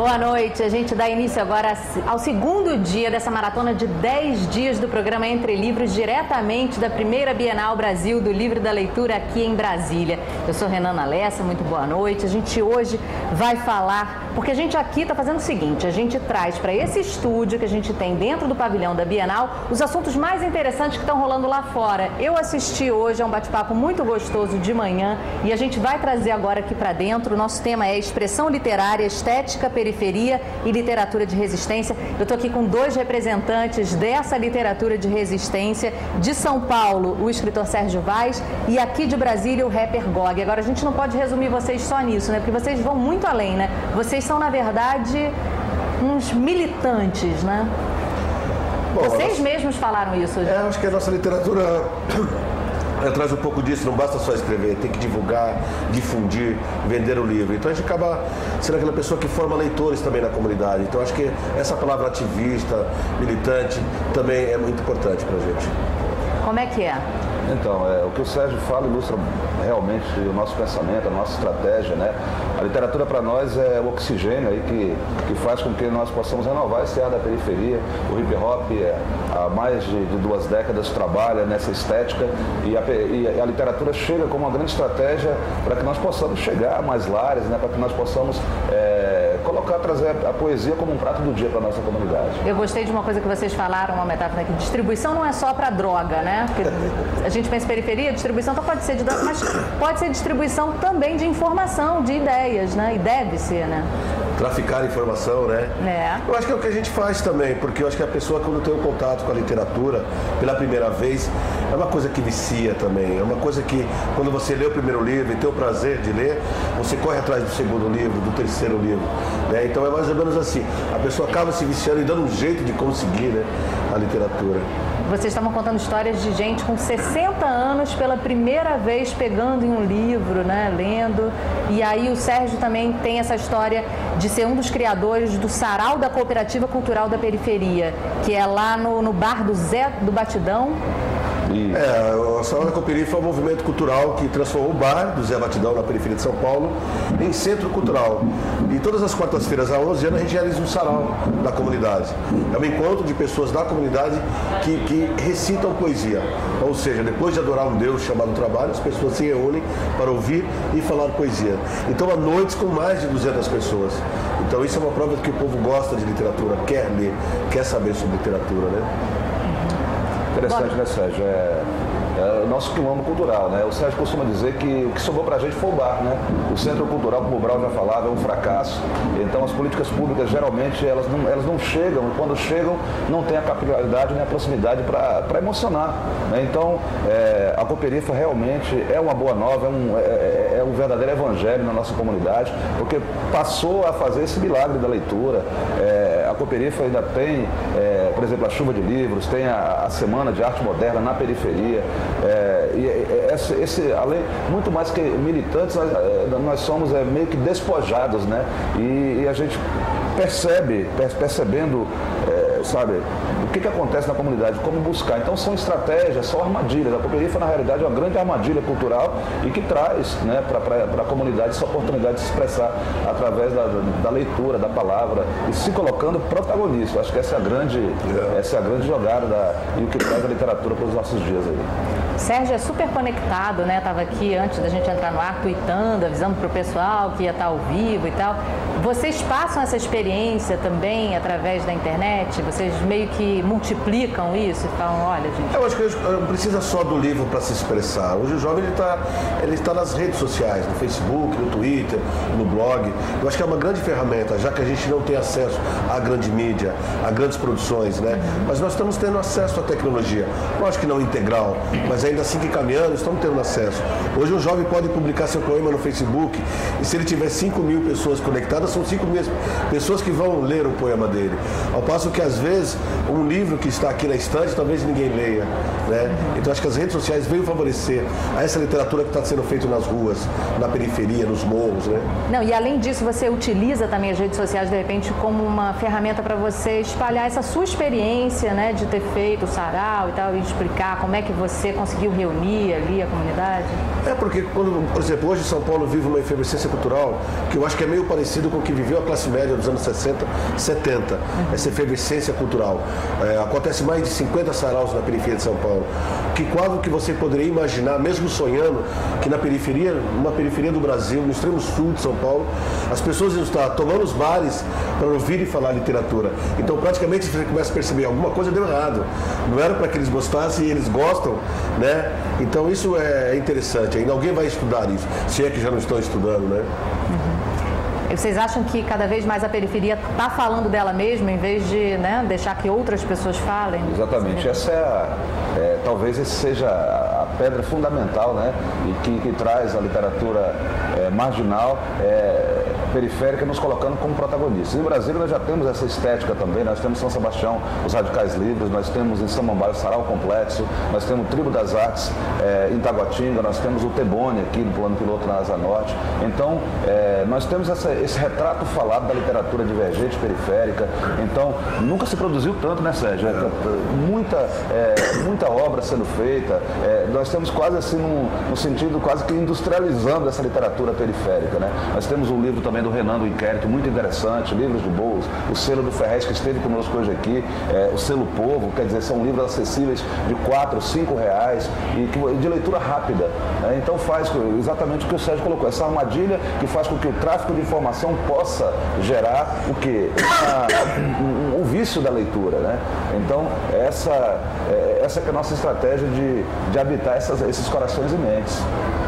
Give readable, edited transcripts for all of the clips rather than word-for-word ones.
Boa noite. A gente dá início agora ao segundo dia dessa maratona de 10 dias do programa Entre Livros, diretamente da primeira Bienal Brasil do Livro e da Leitura aqui em Brasília. Eu sou Renana Lessa, muito boa noite. A gente hoje vai falar, porque a gente aqui está fazendo o seguinte, a gente traz para esse estúdio que a gente tem dentro do pavilhão da Bienal os assuntos mais interessantes que estão rolando lá fora. Eu assisti hoje a um bate-papo muito gostoso de manhã e a gente vai trazer agora aqui para dentro. O nosso tema é expressão literária, estética, periferia e literatura de resistência. Eu estou aqui com dois representantes dessa literatura de resistência. De São Paulo, o escritor Sérgio Vaz, e aqui de Brasília, o rapper Gog. Agora, a gente não pode resumir vocês só nisso, né? Porque vocês vão muito além, né? Vocês são, na verdade, uns militantes, né? Bom, vocês mesmos falaram isso hoje. Acho que a nossa literatura traz um pouco disso, não basta só escrever, tem que divulgar, difundir, vender o livro. Então a gente acaba sendo aquela pessoa que forma leitores também na comunidade. Então acho que essa palavra ativista, militante, também é muito importante para a gente. Como é que é? Então, o que o Sérgio fala ilustra realmente o nosso pensamento, a nossa estratégia, né? A literatura para nós é o oxigênio aí que faz com que nós possamos renovar esse ar da periferia. O hip hop há mais de 2 décadas trabalha nessa estética e a literatura chega como uma grande estratégia para que nós possamos chegar a mais lares, né? Para que nós possamos trazer a poesia como um prato do dia para a nossa comunidade. Eu gostei de uma coisa que vocês falaram, uma metáfora aqui. Distribuição não é só para droga, né? Porque a gente pensa em periferia, distribuição então pode ser de droga, mas pode ser distribuição também de informação, de ideias, né? E deve ser, né? Traficar informação, né? Eu acho que é o que a gente faz também, porque eu acho que a pessoa, quando tem um contato com a literatura pela primeira vez, é uma coisa que vicia também. É uma coisa que, quando você lê o primeiro livro e tem o prazer de ler, você corre atrás do segundo livro, do terceiro livro, né? Então é mais ou menos assim. A pessoa acaba se viciando e dando um jeito de conseguir, né, a literatura. Vocês estavam contando histórias de gente com 60 anos pela primeira vez pegando em um livro, né, lendo. E aí o Sérgio também tem essa história de ser um dos criadores do Sarau da Cooperativa Cultural da Periferia, que é lá no bar do Zé do Batidão. O Sarau da Cooperativa foi um movimento cultural que transformou o bar do Zé Batidão, na periferia de São Paulo, em centro cultural. E todas as quartas-feiras, há 11 anos, a gente realiza um sarau da comunidade. É um encontro de pessoas da comunidade que recitam poesia. Ou seja, depois de adorar um Deus chamado trabalho, as pessoas se reúnem para ouvir e falar poesia. Então, há noites com mais de 200 pessoas. Então, isso é uma prova de que o povo gosta de literatura, quer ler, quer saber sobre literatura, né? Interessante, né, Sérgio? É o nosso quilombo cultural, né? O Sérgio costuma dizer que o que sobrou pra gente foi o bar, né? O centro cultural, como o Brau já falava, é um fracasso. Então as políticas públicas, geralmente, elas não chegam, e quando chegam, não tem a capilaridade nem a proximidade para emocionar, né? Então, a Cooperifa realmente é uma boa nova, é um verdadeiro evangelho na nossa comunidade, porque passou a fazer esse milagre da leitura. A Cooperifa ainda tem, por exemplo, a Chuva de Livros, tem a Semana de Arte Moderna na periferia. Além, muito mais que militantes, nós somos meio que despojados, né? E a gente percebendo, sabe, o que acontece na comunidade, como buscar. Então são estratégias, são armadilhas. A Cooperifa, na realidade, é uma grande armadilha cultural e que traz, né, para a comunidade essa oportunidade de se expressar através da leitura, da palavra e se colocando protagonista. Acho que essa é a grande jogada e o que traz a literatura para os nossos dias aí. Sérgio é super conectado, né? Estava aqui antes da gente entrar no ar, tweetando, avisando para o pessoal que ia estar ao vivo e tal. Vocês passam essa experiência também através da internet? Vocês meio que multiplicam isso e falam, olha, gente... Eu acho que não precisa só do livro para se expressar. Hoje o jovem ele está nas redes sociais, no Facebook, no Twitter, no blog. Eu acho que é uma grande ferramenta, já que a gente não tem acesso à grande mídia, a grandes produções, né? Mas nós estamos tendo acesso à tecnologia. Eu acho que não integral, mas ainda assim que caminhando, estamos tendo acesso. Hoje um jovem pode publicar seu poema no Facebook e se ele tiver 5 mil pessoas conectadas, são 5 mil pessoas que vão ler o poema dele. Ao passo que, às vezes, um livro que está aqui na estante, talvez ninguém leia, né? Então acho que as redes sociais veio favorecer a essa literatura que está sendo feita nas ruas, na periferia, nos morros, né? Não, e além disso, você utiliza também as redes sociais, de repente, como uma ferramenta para você espalhar essa sua experiência, né, de ter feito o sarau e tal, e explicar como é que você conseguiu reunir ali a comunidade? É porque, quando, por exemplo, hoje São Paulo vive uma efervescência cultural que eu acho que é meio parecido com o que viveu a classe média dos anos 60, 70. Essa efervescência cultural. Acontece mais de 50 saraus na periferia de São Paulo. Que quadro que você poderia imaginar, mesmo sonhando, que na periferia, numa periferia do Brasil, no extremo sul de São Paulo, as pessoas iam estar tomando os bares para ouvir e falar literatura. Então, praticamente, você começa a perceber, alguma coisa deu errado. Não era para que eles gostassem e eles gostam, né? Então, isso é interessante. Ainda alguém vai estudar isso, se é que já não estão estudando, né? E vocês acham que cada vez mais a periferia está falando dela mesma, em vez de, né, deixar que outras pessoas falem? Exatamente. Essa talvez esse seja a pedra fundamental, né? E que traz a literatura marginal, periférica, nos colocando como protagonistas. Em Brasília nós já temos essa estética também, nós temos São Sebastião, os Radicais Livres, nós temos em Samambaia o Sarau Complexo, nós temos o Tribo das Artes em Taguatinga, nós temos o Tebone aqui no Plano Piloto na Asa Norte. Então, nós temos esse retrato falado da literatura divergente, periférica. Então, nunca se produziu tanto, né, Sérgio? Muita obra sendo feita. Nós temos quase assim, no sentido quase que industrializando essa literatura periférica, né? Nós temos um livro também do Renan do Inquérito, muito interessante, livros de boas, o selo do Ferrez, que esteve conosco hoje aqui, o selo Povo, quer dizer, são livros acessíveis de R$4, R$5 e de leitura rápida, né? Então faz exatamente o que o Sérgio colocou, essa armadilha que faz com que o tráfico de informação possa gerar o quê? O vício da leitura, né? Então essa que é a nossa estratégia de habitar esses corações e mentes.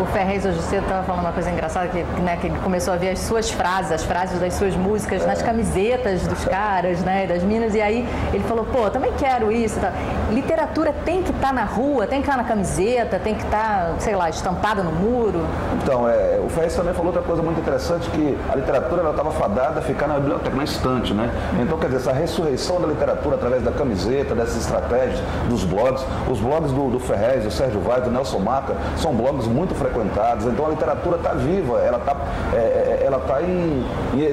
O Ferrez hoje cedo estava falando uma coisa engraçada, que ele começou a ver as frases das suas músicas nas camisetas dos caras, né, das minas, e aí ele falou, pô, também quero isso. Tá. Literatura tem que estar na rua, tem que estar na camiseta, tem que estar, sei lá, estampada no muro. Então, o Ferrez também falou outra coisa muito interessante, que a literatura estava fadada a ficar na biblioteca, na estante, né? Então, quer dizer, essa ressurreição da literatura através da camiseta, dessas estratégias, dos blogs, os blogs do Ferrez, do Sérgio Vaz, do Nelson Maca, são blogs muito frequentados, então a literatura está viva, ela está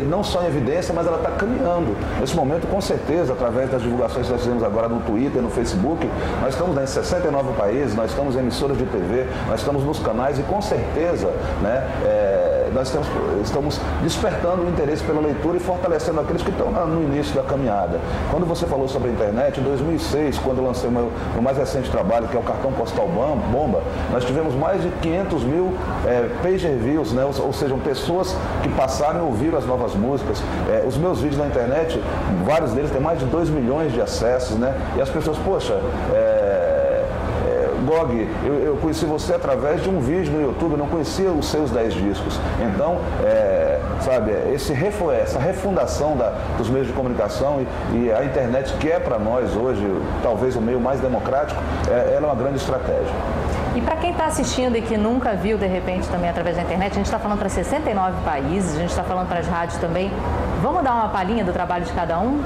não só em evidência, mas ela está caminhando. Nesse momento, com certeza, através das divulgações que nós fizemos agora no Twitter, no Facebook, nós estamos em 69 países, nós estamos em emissoras de TV, nós estamos nos canais e com certeza, né, nós estamos despertando o interesse pela leitura e fortalecendo aqueles que estão no início da caminhada. Quando você falou sobre a internet, em 2006, quando eu lancei o meu mais recente trabalho, que é o Cartão Postal Bomba, nós tivemos mais de 500 mil page views, né? Ou seja, pessoas que passaram e ouviram as novas músicas. Os meus vídeos na internet, vários deles têm mais de 2 milhões de acessos, né? E as pessoas, poxa, Gog, eu conheci você através de um vídeo no YouTube, eu não conhecia os seus 10 discos. Então, sabe, essa refundação dos meios de comunicação e a internet, que é para nós hoje, talvez o meio mais democrático, ela é uma grande estratégia. E para quem está assistindo e que nunca viu, de repente, também através da internet, a gente está falando para 69 países, a gente está falando para as rádios também. Vamos dar uma palhinha do trabalho de cada um?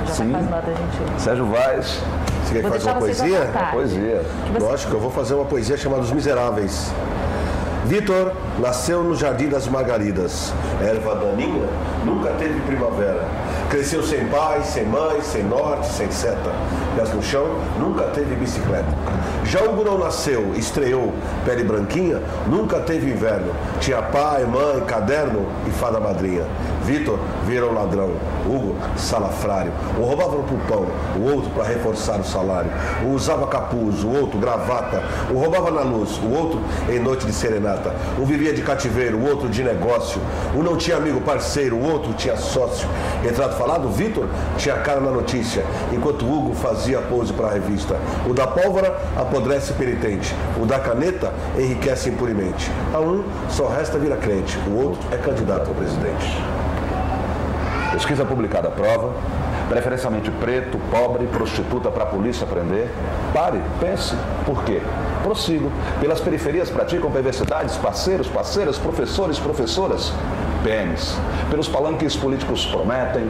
Já Sim. Tá quase nota, gente. Sérgio Vaz. Você quer fazer uma poesia? Uma poesia. Lógico, eu vou fazer uma poesia chamada Os Miseráveis. Vitor nasceu no Jardim das Margaridas. Erva daninha nunca teve primavera. Cresceu sem pai, sem mãe, sem norte, sem seta. Pés no chão, nunca teve bicicleta. Já Hugo não nasceu, estreou, pele branquinha, nunca teve inverno. Tinha pai, mãe, caderno e fada madrinha. Vitor virou ladrão. Hugo, salafrário. Um roubava pro pão, o outro para reforçar o salário. Um usava capuz, o outro gravata. Um roubava na luz, o outro em noite de serenata. Um vivia de cativeiro, o outro de negócio. Um não tinha amigo parceiro, o outro tinha sócio. Retrato falado, Vitor tinha cara na notícia, enquanto Hugo fazia pose para a revista. O da pólvora apodrece penitente. O da caneta enriquece impunemente. A um só resta vir a crente, o outro é candidato a presidente. Pesquisa publicada prova, preferencialmente preto, pobre, prostituta para a polícia prender. Pare, pense, por quê? Prossigo. Pelas periferias praticam perversidades, parceiros, parceiras, professores, professoras, PMs. Pelos palanques políticos prometem,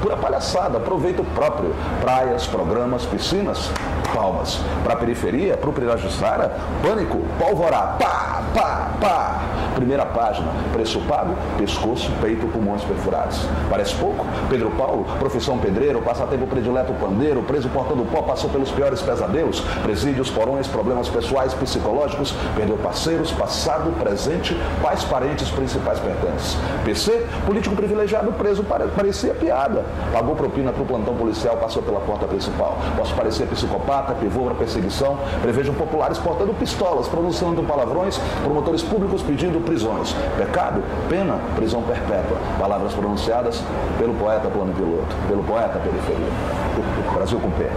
pura palhaçada, proveito próprio. Praias, programas, piscinas, palmas. Para a periferia, para o Pirajussara, pânico, pólvora, pá, pá, pá. Primeira página, preço pago, pescoço, peito, pulmões perfurados. Parece pouco? Pedro Paulo, profissão pedreiro, passatempo predileto pandeiro, preso portando pó, passou pelos piores pesadelos, presídios, porões, problemas pessoais, psicológicos, perdeu parceiros, passado, presente, pais, parentes, principais pertences. PC, político privilegiado, preso, parecia piada. Pagou propina para o plantão policial, passou pela porta principal. Posso parecer psicopata, pivô para perseguição, prevejam populares portando pistolas, pronunciando palavrões, promotores públicos pedindo prisões. Pecado, pena, prisão perpétua. Palavras pronunciadas pelo poeta plano piloto, pelo poeta periferia. Brasil com pé.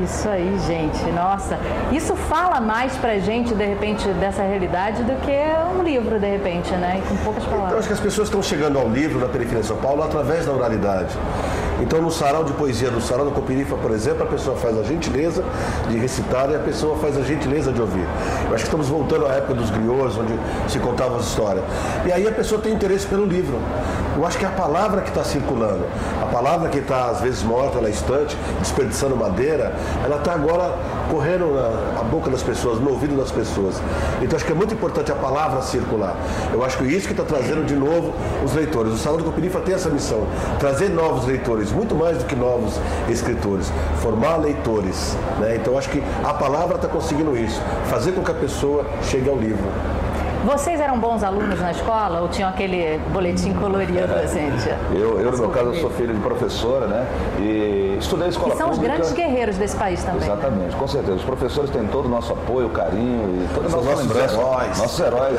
Isso aí, gente. Nossa, isso fala mais pra gente, de repente, dessa realidade do que um livro, de repente, né? Com poucas palavras. Então, acho que as pessoas estão chegando ao livro na periferia de São Paulo através da oralidade. Então, no sarau de poesia, no sarau da Coperifa, por exemplo, a pessoa faz a gentileza de recitar e a pessoa faz a gentileza de ouvir. Eu acho que estamos voltando à época dos griots, onde se contavam as histórias. E aí a pessoa tem interesse pelo livro. Eu acho que é a palavra que está circulando, a palavra que está, às vezes, morta na estante, desperdiçando madeira, ela está agora correndo na boca das pessoas, no ouvido das pessoas. Então, acho que é muito importante a palavra circular. Eu acho que isso que está trazendo de novo os leitores. O Salão da Coperifa tem essa missão, trazer novos leitores, muito mais do que novos escritores, formar leitores, né? Então, acho que a palavra está conseguindo isso, fazer com que a pessoa chegue ao livro. Vocês eram bons alunos na escola ou tinham aquele boletim colorido, gente? Eu, no meu caso, eu sou filho de professora, né? E estudei em escola pública. E são os grandes guerreiros desse país também. Exatamente, né? Com certeza. Os professores têm todo o nosso apoio, carinho e toda a nossa lembrança.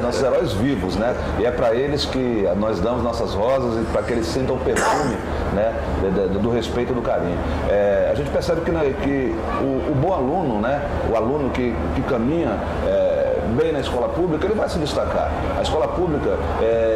Nossos heróis vivos, né? E é para eles que nós damos nossas rosas e para que eles sintam o perfume, né? Do respeito e do carinho. A gente percebe que o bom aluno, né? O aluno que caminha bem na escola pública, ele vai se destacar. A escola pública,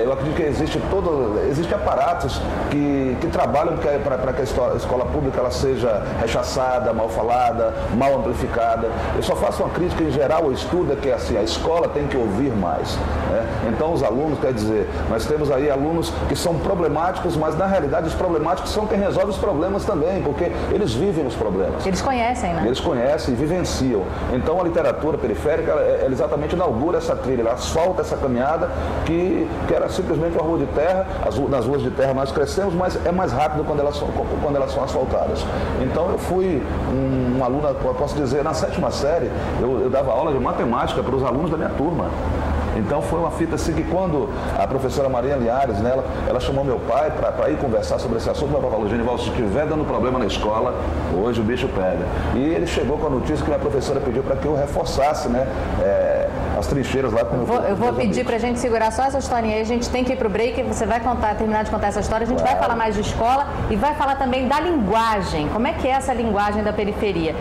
eu acredito que existe aparatos que trabalham para que a escola pública ela seja rechaçada, mal falada, mal amplificada. Eu só faço uma crítica em geral ao estudo, que é assim, a escola tem que ouvir mais, né? Então os alunos, quer dizer, nós temos aí alunos que são problemáticos, mas na realidade os problemáticos são quem resolve os problemas também, porque eles vivem os problemas. Eles conhecem, né? Eles conhecem e vivenciam. Então a literatura periférica, ela exatamente inaugura essa trilha, ela asfalta essa caminhada que era simplesmente uma rua de terra. Nas ruas de terra nós crescemos, mas é mais rápido quando elas são asfaltadas. Então eu fui um aluno, eu posso dizer, na 7ª série, eu dava aula de matemática para os alunos da minha turma. Então foi uma fita assim que quando a professora Maria Liares, né, ela chamou meu pai para ir conversar sobre esse assunto, meu pai falou: Genival, se estiver dando problema na escola, hoje o bicho pega. E ele chegou com a notícia que minha professora pediu para que eu reforçasse, né, as trincheiras lá. Eu vou pedir para a gente segurar só essa historinha aí, a gente tem que ir para o break, você vai terminar de contar essa história, a gente vai falar mais de escola e vai falar também da linguagem, como é que é essa linguagem da periferia.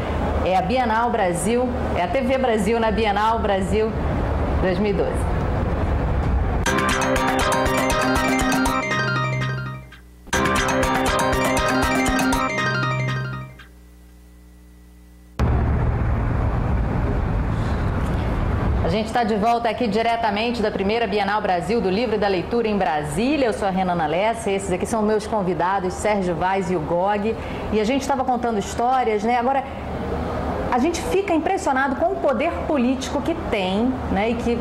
É a Bienal Brasil, é a TV Brasil na Bienal Brasil 2012. A gente está de volta aqui diretamente da primeira Bienal Brasil do Livro e da Leitura em Brasília. Eu sou a Renana Lessa, esses aqui são meus convidados, Sérgio Vaz e o Gog. E a gente estava contando histórias, né? Agora, a gente fica impressionado com o poder político que tem, né? E que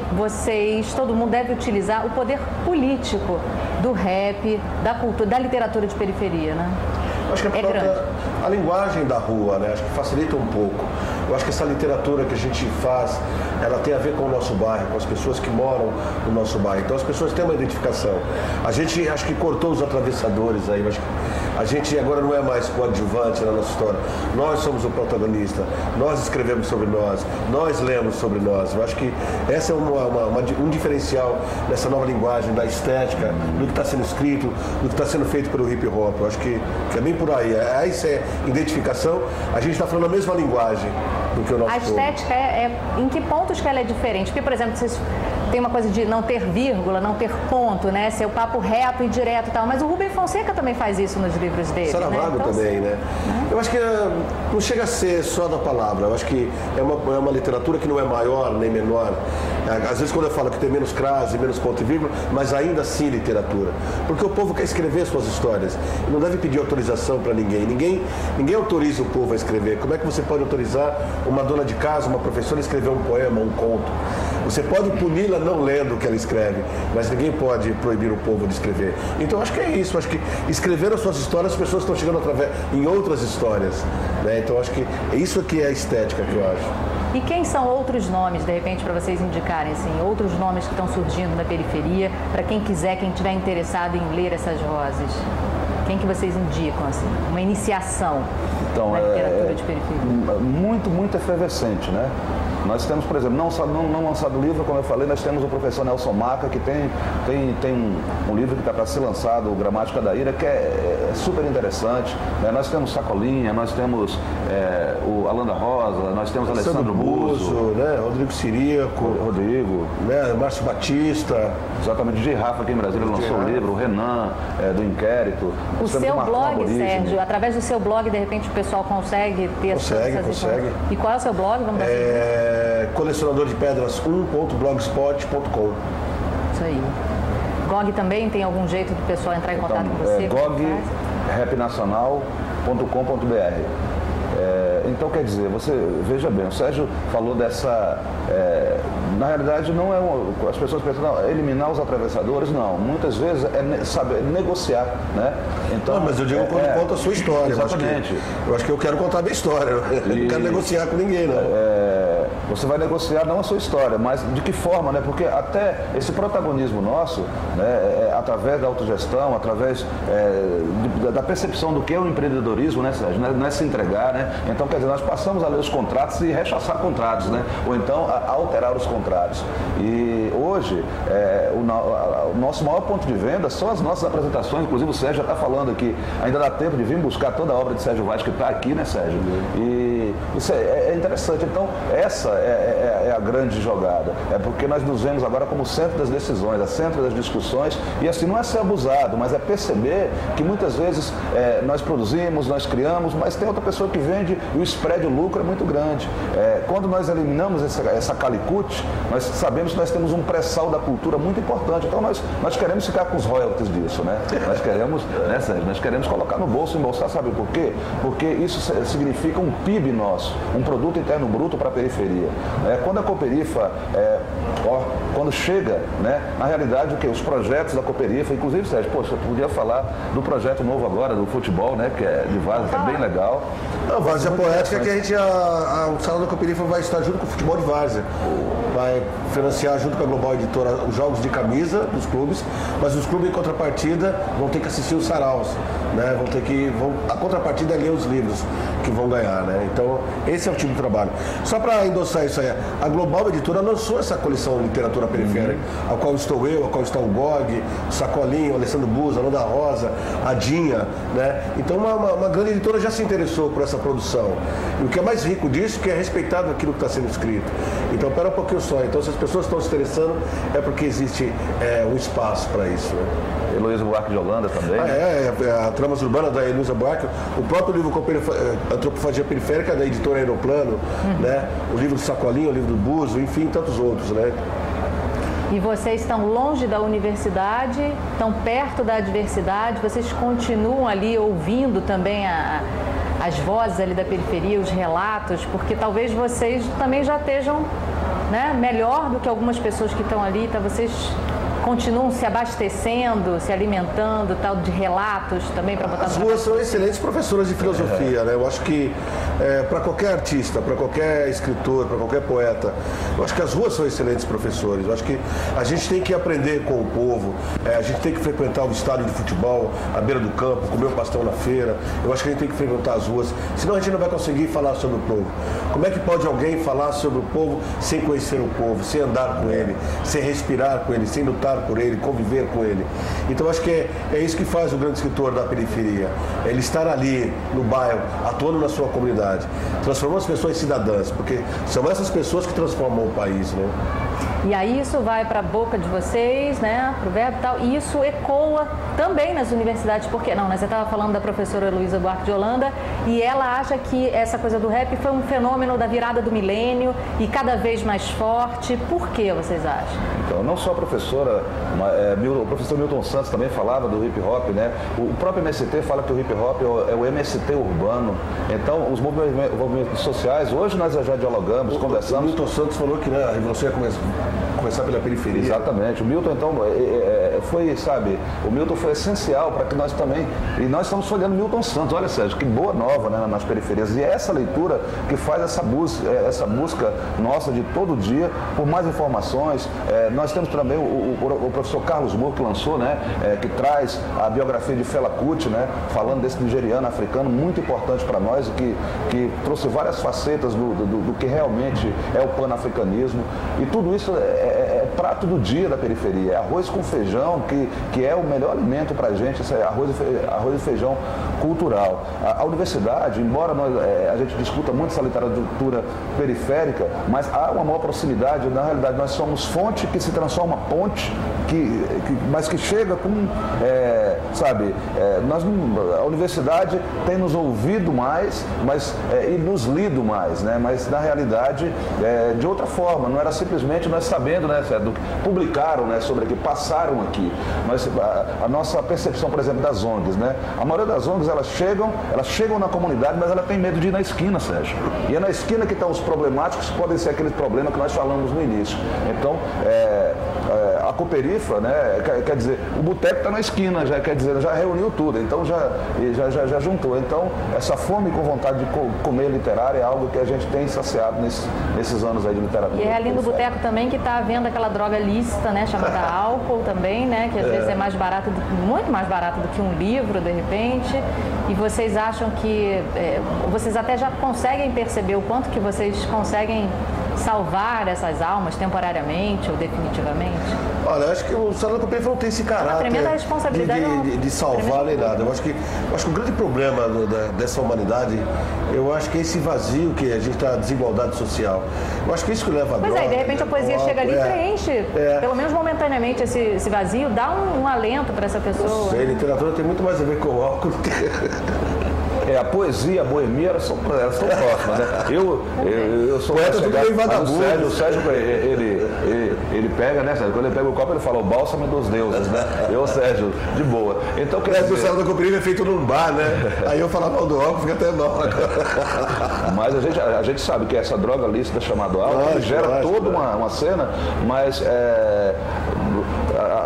todo mundo deve utilizar o poder político do rap, da cultura, da literatura de periferia, né? Acho que a linguagem da rua, né? Acho que facilita um pouco. Eu acho que essa literatura que a gente faz, ela tem a ver com o nosso bairro, com as pessoas que moram no nosso bairro. Então as pessoas têm uma identificação. A gente, acho que cortou os atravessadores aí. Acho que a gente agora não é mais coadjuvante na nossa história. Nós somos o protagonista, nós escrevemos sobre nós lemos sobre nós. Eu acho que essa é um diferencial dessa nova linguagem, da estética, do que está sendo escrito, do que está sendo feito pelo hip hop. Eu acho que é bem por aí. Isso é identificação. A gente está falando a mesma linguagem do que o nosso A estética em que pontos que ela é diferente? Porque, por exemplo, vocês tem uma coisa de não ter vírgula, não ter ponto, né? Ser o papo reto e direto e tal. Mas o Rubem Fonseca também faz isso nos livros dele, Saramago, né? Então, também, né? Eu acho que não chega a ser só da palavra. Eu acho que é uma literatura que não é maior nem menor. Às vezes quando eu falo que tem menos crase, menos ponto e vírgula, mas ainda assim literatura. Porque o povo quer escrever suas histórias. E não deve pedir autorização para ninguém. Ninguém autoriza o povo a escrever. Como é que você pode autorizar uma dona de casa, uma professora, a escrever um poema, um conto? Você pode puni-la não lendo o que ela escreve, mas ninguém pode proibir o povo de escrever. Então acho que é isso. Acho que escrevendo as suas histórias, as pessoas estão chegando em outras histórias, né? Então acho que é isso que é a estética que eu acho. E quem são outros nomes, de repente, para vocês indicarem, assim, outros nomes que estão surgindo na periferia, para quem quiser, quem estiver interessado em ler essas vozes? Quem que vocês indicam, assim, uma iniciação na literatura de periferia? Muito efervescente, né? Nós temos, por exemplo, não lançado livro, como eu falei, nós temos o professor Nelson Maca, que tem um livro que está para ser lançado, o Gramática da Ira, que é super interessante. Né? Nós temos Sacolinha, nós temos o Alan da Rosa, nós temos Alessandro Buzo, né? Rodrigo Ciríaco, né? Márcio Batista. Exatamente, o Rafa aqui em Brasília lançou o livro, o Renan, do Inquérito. O seu blog, Sérgio, através do seu blog, de repente o pessoal consegue ter essas informações. E qual é o seu blog? Vamos dar colecionador de pedras1.blogspot.com. Isso aí. GOG também tem algum jeito do pessoal entrar em contato com você? GOG-rapnacional.com.br. Então, quer dizer, você veja bem, o Sérgio falou dessa... na realidade, não é as pessoas pensam, não, eliminar os atravessadores, não. Muitas vezes é saber negociar, né? Então, mas eu digo quando conta a sua história. Exatamente. Eu acho que eu quero contar a minha história. Eu não quero negociar com ninguém, não. Você vai negociar não a sua história, mas de que forma, né? Porque até esse protagonismo nosso, né, através da autogestão, através da percepção do que é o empreendedorismo, né, Sérgio? Não é se entregar, né? Então, quer dizer, nós passamos a ler os contratos e rechaçar contratos, né? Ou então a alterar os contratos. E hoje, o nosso maior ponto de venda são as nossas apresentações. Inclusive o Sérgio já está falando aqui, ainda dá tempo de vir buscar toda a obra de Sérgio Vaz, que está aqui, né, Sérgio? E isso é interessante. Então, essa é a grande jogada. É porque nós nos vemos agora como centro das decisões, a centro das discussões. E assim, não é ser abusado, mas é perceber que muitas vezes nós produzimos, nós criamos, mas tem outra pessoa que vende e o spread, o lucro é muito grande. Quando nós eliminamos essa calicute, nós sabemos que nós temos um pré-sal da cultura muito importante. Então nós queremos ficar com os royalties disso, né? Nós queremos, né, Sérgio? Nós queremos colocar no bolso, embolsar, sabe por quê? Porque isso significa um PIB nosso, um produto interno bruto para a periferia. Quando a Cooperifa, quando chega, né, na realidade, os projetos da Cooperifa, inclusive, Sérgio, poxa, eu podia falar do projeto novo agora, do futebol, né, que é de Várzea, que é bem legal. A Várzea Poética, que o Salão da Cooperifa vai estar junto com o futebol de Várzea. Vai financiar junto com a Global Editora os jogos de camisa dos clubes, mas os clubes, em contrapartida, vão ter que assistir os saraus, né? A contrapartida é ler os livros que vão ganhar, né? Então, esse é o tipo de trabalho. Só para endossar isso aí, a Global Editora lançou essa coleção de literatura periférica, a qual estou eu, a qual está o GOG, o Sacolinho, o Alessandro Buzo, a Alan da Rosa, a Dinha, né? Então, uma grande editora já se interessou por essa produção. E o que é mais rico disso é que é respeitado aquilo que está sendo escrito. Então, pera um pouquinho só. Então, se as pessoas estão se interessando, é porque existe um espaço para isso, né? Heloísa Buarque de Holanda também. A Tramas Urbanas da Heloísa Buarque, o próprio livro Antropofagia Periférica da editora Aeroplano, né? O livro do Sacolinho, o livro do Buzo, enfim, tantos outros, né? E vocês estão longe da universidade, estão perto da adversidade, vocês continuam ali ouvindo também as vozes ali da periferia, os relatos, porque talvez vocês também já estejam, né, melhor do que algumas pessoas que estão ali, tá? Vocês continuam se abastecendo, se alimentando, tal, de relatos também para botar... As duas são excelentes professoras de filosofia, né? Eu acho que para qualquer artista, para qualquer escritor, para qualquer poeta, eu acho que as duas são excelentes professores. Eu acho que a gente tem que aprender com o povo, a gente tem que frequentar o estádio de futebol, à beira do campo, comer um pastel na feira. Eu acho que a gente tem que frequentar as ruas, senão a gente não vai conseguir falar sobre o povo. Como é que pode alguém falar sobre o povo sem conhecer o povo, sem andar com ele, sem respirar com ele, sem lutar por ele, conviver com ele? Então acho que é isso que faz o grande escritor da periferia, ele estar ali no bairro, atuando na sua comunidade, transformando as pessoas em cidadãs, porque são essas pessoas que transformam o país, né? E aí isso vai para a boca de vocês, né, para o verbo e tal, e isso ecoa também nas universidades, por que não? Você estava falando da professora Luísa Buarque de Holanda, e ela acha que essa coisa do rap foi um fenômeno da virada do milênio e cada vez mais forte. Por que vocês acham? Então, não só a professora, o professor Milton Santos também falava do hip hop, né? O próprio MST fala que o hip hop é o MST urbano. Então, os movimentos sociais, hoje nós já dialogamos, conversamos. O Milton Santos falou que, né, a revolução ia começar pela periferia. Exatamente. O Milton, então, foi, sabe, o Milton foi essencial para que nós também, e nós estamos olhando Milton Santos, olha, Sérgio, que boa nova, né, nas periferias. E é essa leitura que faz essa busca nossa de todo dia por mais informações. Nós temos também o professor Carlos Moore, que lançou, né, que traz a biografia de Fela Kuti, né, falando desse nigeriano africano, muito importante para nós, e que trouxe várias facetas do que realmente é o panafricanismo. E tudo isso é prato do dia da periferia, é arroz com feijão, que é o melhor alimento para a gente, esse arroz e feijão cultural. A universidade, embora a gente discuta muito essa literatura periférica, mas há uma maior proximidade. Na realidade, nós somos fonte que se transforma ponte, mas que chega com, sabe, a universidade tem nos ouvido mais, e nos lido mais, né? Mas na realidade, de outra forma, não era simplesmente nós sabendo, né, do que publicaram, né, sobre aqui, passaram aqui. Mas a nossa percepção, por exemplo, das ONGs, né? A maioria das ONGs, elas chegam na comunidade, mas ela tem medo de ir na esquina, Sérgio. E é na esquina que estão os problemáticos, que podem ser aqueles problemas que nós falamos no início. Então, a Cooperifa, né, quer dizer, o boteco está na esquina, já reuniu tudo, então já juntou. Então, essa fome com vontade de comer literária é algo que a gente tem saciado nesses anos aí de literatura. E é ali no boteco também que está havendo aquela droga lícita, né, chamada álcool também, né, que às vezes é mais barato, muito mais barato do que um livro, de repente. E vocês acham que, vocês até já conseguem perceber o quanto que vocês conseguem salvar essas almas temporariamente ou definitivamente? Olha, acho que o Salão da Cooperifa não tem esse caráter tremenda responsabilidade de salvar nem nada. Eu acho que o grande problema dessa humanidade, eu acho que é esse vazio que a gente está, a desigualdade social. Eu acho que isso que leva a droga. Pois é, de repente a poesia chega ali e preenche, pelo menos momentaneamente, esse vazio, dá um alento para essa pessoa. Não sei, literatura tem muito mais a ver com o álcool do que... A poesia e a boemia, elas são próximas, né? Eu sou poeta vagabundo. O Sérgio, ele pega, né, Sérgio? Quando ele pega o copo, ele fala o bálsamo dos deuses, né? Sérgio, de boa. Então, o Salão da Cooperifa é feito num bar, né? Aí eu falar mal do álcool, fica até mal. Mas a gente sabe que essa droga lícita chamada álcool gera toda uma cena, mas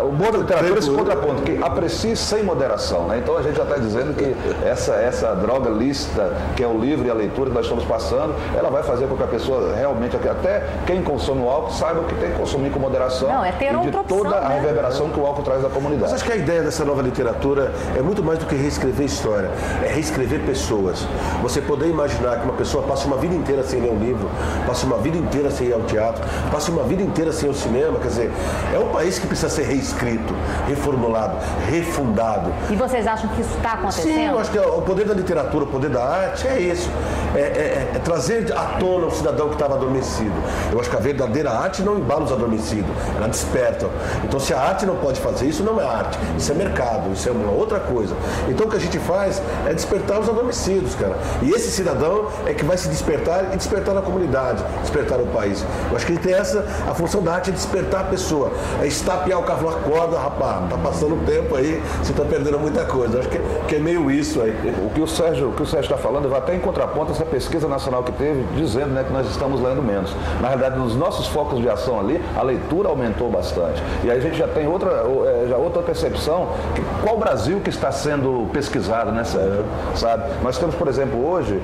o bom da literatura é esse contraponto, que aprecie sem moderação, né? Então a gente já está dizendo que essa droga lícita, que é o livro e a leitura que nós estamos passando, ela vai fazer com que a pessoa realmente, até quem consome o álcool, saiba que tem que consumir com moderação. Não, é ter e de toda a reverberação que o álcool traz à comunidade. Mas acho que a ideia dessa nova literatura é muito mais do que reescrever história, é reescrever pessoas. Você poder imaginar que uma pessoa passe uma vida inteira sem ler um livro, passe uma vida inteira sem ir ao teatro, passe uma vida inteira sem ir ao cinema, quer dizer, é um país que precisa ser reescrito, reformulado, refundado. E vocês acham que isso está acontecendo? Sim, eu acho que o poder da literatura, o poder da arte é isso. É trazer à tona o cidadão que estava adormecido. Eu acho que a verdadeira arte não embala os adormecidos, ela desperta. Então, se a arte não pode fazer isso, não é arte. Isso é mercado, isso é uma outra coisa. Então, o que a gente faz é despertar os adormecidos, cara. E esse cidadão é que vai se despertar e despertar na comunidade, despertar o país. Eu acho que ele tem a função da arte é despertar a pessoa, é estapear o cavalo, acorda, rapaz, tá passando o tempo aí, você tá perdendo muita coisa. Eu acho que é meio isso aí. O que o Sérgio está falando vai até em contraponto essa pesquisa nacional que teve, dizendo, né, que nós estamos lendo menos. Na realidade, nos nossos focos de ação ali, a leitura aumentou bastante. E aí a gente já tem outra percepção, que qual Brasil que está sendo pesquisado, né, Sérgio? Sabe? Nós temos, por exemplo, hoje,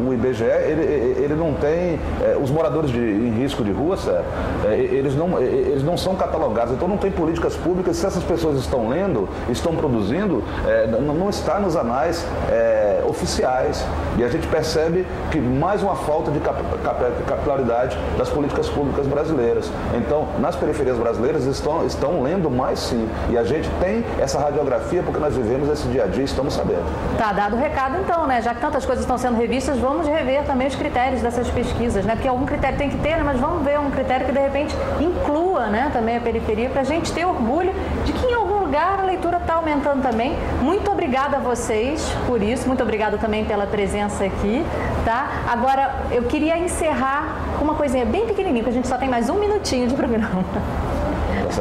o IBGE, ele não tem, os moradores em risco de rua, Sérgio, eles não são catalogados, então não tem políticas públicas públicas, se essas pessoas estão lendo, estão produzindo, não está nos anais oficiais. E a gente percebe que mais uma falta de capilaridade das políticas públicas brasileiras. Então, nas periferias brasileiras estão lendo mais sim. E a gente tem essa radiografia porque nós vivemos esse dia a dia e estamos sabendo. Tá dado o recado então, né? Já que tantas coisas estão sendo revistas, vamos rever também os critérios dessas pesquisas, né? Porque algum critério tem que ter, né? Mas vamos ver um critério que de repente inclua, né, também a periferia, para a gente ter orgulho de que em algum lugar a leitura está aumentando também. Muito obrigada a vocês por isso, muito obrigada também pela presença aqui, tá? Agora, eu queria encerrar com uma coisinha bem pequenininha, porque a gente só tem mais um minutinho de programa.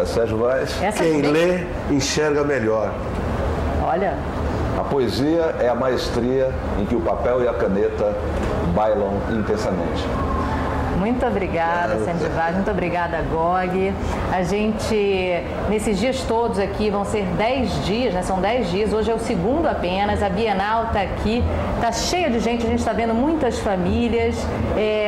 Sérgio Vaz. Quem lê, enxerga melhor. Olha... A poesia é a maestria em que o papel e a caneta bailam intensamente. Muito obrigada, Sérgio Vaz, muito obrigada, Gog. A gente, nesses dias todos aqui, vão ser 10 dias, né? São 10 dias, hoje é o segundo apenas, a Bienal está aqui, está cheia de gente, a gente está vendo muitas famílias.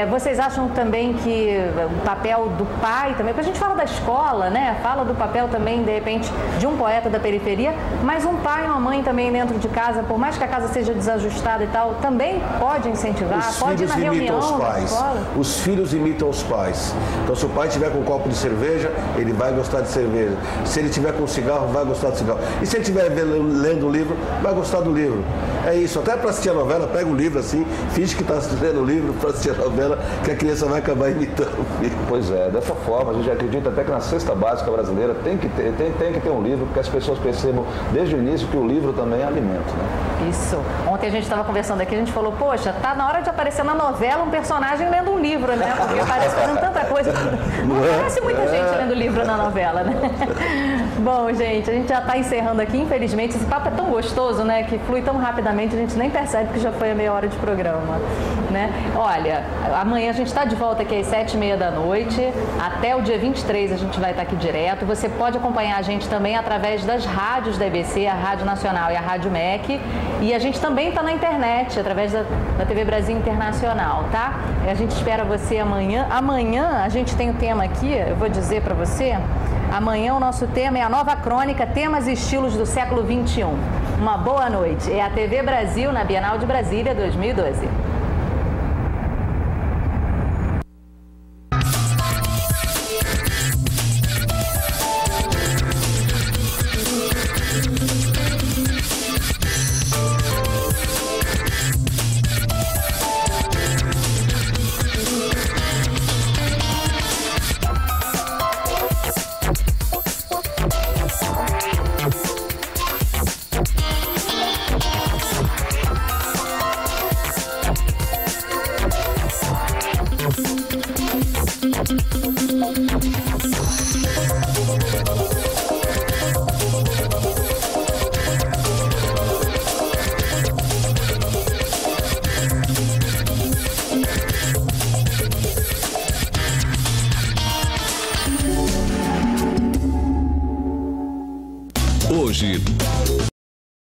Vocês acham também que o papel do pai também, porque a gente fala da escola, né? Fala do papel também, de repente, de um poeta da periferia, mas um pai e uma mãe também dentro de casa, por mais que a casa seja desajustada e tal, também pode incentivar, pode ir na reunião da escola. Os filhos imitam os pais. Então, se o pai tiver com um copo de cerveja, ele vai gostar de cerveja. Se ele tiver com cigarro, vai gostar de cigarro. E se ele estiver lendo um livro, vai gostar do livro. É isso. Até para assistir a novela, pega o livro assim, finge que está assistindo o livro para assistir a novela, que a criança vai acabar imitando. Pois é, dessa forma, a gente acredita até que na cesta básica brasileira tem que ter um livro, porque as pessoas percebam desde o início que o livro também é alimento, né? Isso. Ontem a gente estava conversando aqui, a gente falou, poxa, tá na hora de aparecer na novela um personagem lendo um livro, né? Porque aparece fazendo tanta coisa. Não aparece muita gente lendo livro na novela, né? Bom, gente, a gente já está encerrando aqui, infelizmente. Esse papo é tão gostoso, né? Que flui tão rapidamente, a gente nem percebe que já foi a meia hora de programa, né? Olha, amanhã a gente está de volta aqui às 7h30 da noite. Até o dia 23 a gente vai estar aqui direto. Você pode acompanhar a gente também através das rádios da EBC, a Rádio Nacional e a Rádio MEC. E a gente também está na internet, através da TV Brasil Internacional, tá? A gente espera você amanhã. Amanhã a gente tem o tema aqui, eu vou dizer para você. Amanhã o nosso tema é a nova crônica, temas e estilos do século XXI. Uma boa noite. É a TV Brasil na Bienal de Brasília 2012. Hoje,